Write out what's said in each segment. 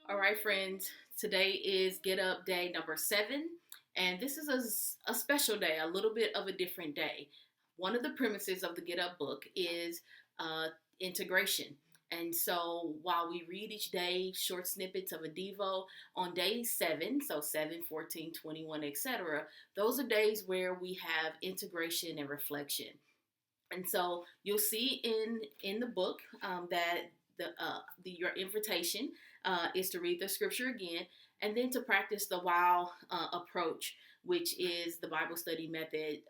All right, friends. Today is Get Up Day number 7, and this is a special day, a little bit of a different day. One of the premises of the Get Up book is uh, integration. And so while we read each day short snippets of a Devo on day 7, so 7, 14, 21, etc., those are days where we have integration and reflection. And so you'll see in the book that your invitation is to read the scripture again and then to practice the wow approach, which is the Bible study method.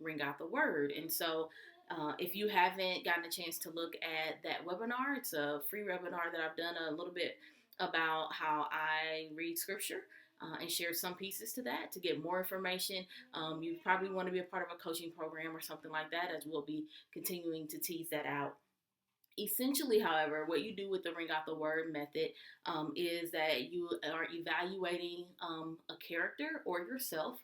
Ring out the word. And so if you haven't gotten a chance to look at that webinar, it's a free webinar that I've done a little bit about how I read scripture. And share some pieces to that to get more information. You probably want to be a part of a coaching program or something like that, as we'll be continuing to tease that out. Essentially, however, what you do with the Ring Out the Word method is that you are evaluating a character or yourself,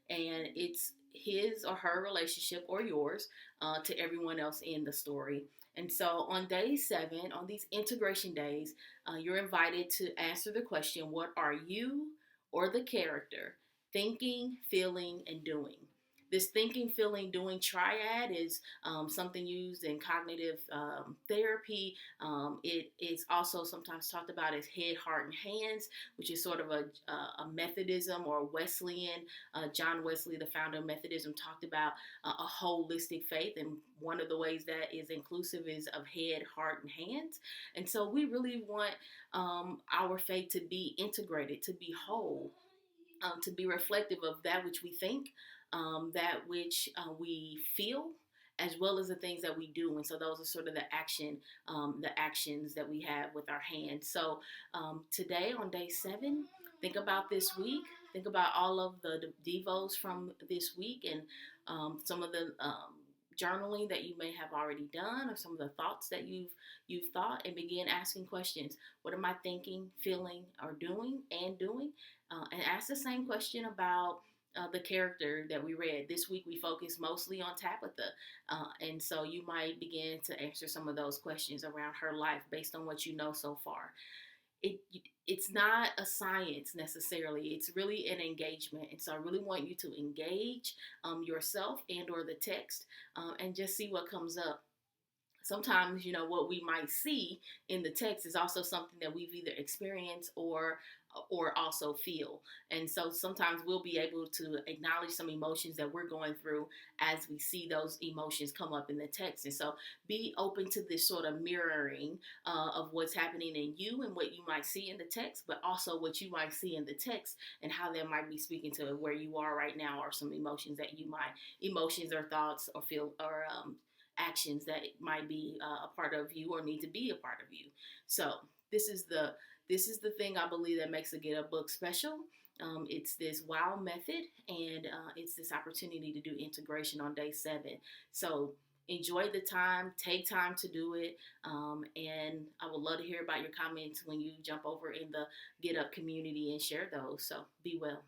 and it's his or her relationship or yours to everyone else in the story. And so on day 7, on these integration days, you're invited to answer the question, what are you or the character thinking, feeling, and doing? This thinking, feeling, doing triad is something used in cognitive therapy. It is also sometimes talked about as head, heart, and hands, which is sort of a Methodism or Wesleyan. John Wesley, the founder of Methodism, talked about a holistic faith, and one of the ways that is inclusive is of head, heart, and hands. And so we really want our faith to be integrated, to be whole, to be reflective of that which we think, that which we feel, as well as the things that we do. And so those are sort of the actions that we have with our hands. So today on day 7, think about this week. Think about all of the devos from this week and some of the journaling that you may have already done, or some of the thoughts that you've thought, and begin asking questions. What am I thinking, feeling, or doing? And ask the same question about the character that we read. This week we focused mostly on Tabitha. And so you might begin to answer some of those questions around her life based on what you know so far. It, it's not a science necessarily. It's really an engagement. And so I really want you to engage yourself and or the text and just see what comes up. Sometimes, what we might see in the text is also something that we've either experienced or also feel. And so sometimes we'll be able to acknowledge some emotions that we're going through as we see those emotions come up in the text. And so be open to this sort of mirroring of what's happening in you and what you might see in the text, but also what you might see in the text and how that might be speaking to where you are right now, or some emotions that emotions or thoughts or feel or actions that might be a part of you or need to be a part of you. So this is the thing I believe that makes the Get Up book special. It's this wow method, and it's this opportunity to do integration on day 7. So enjoy the time, take time to do it, and I would love to hear about your comments when you jump over in the Get Up community and share those. So be well.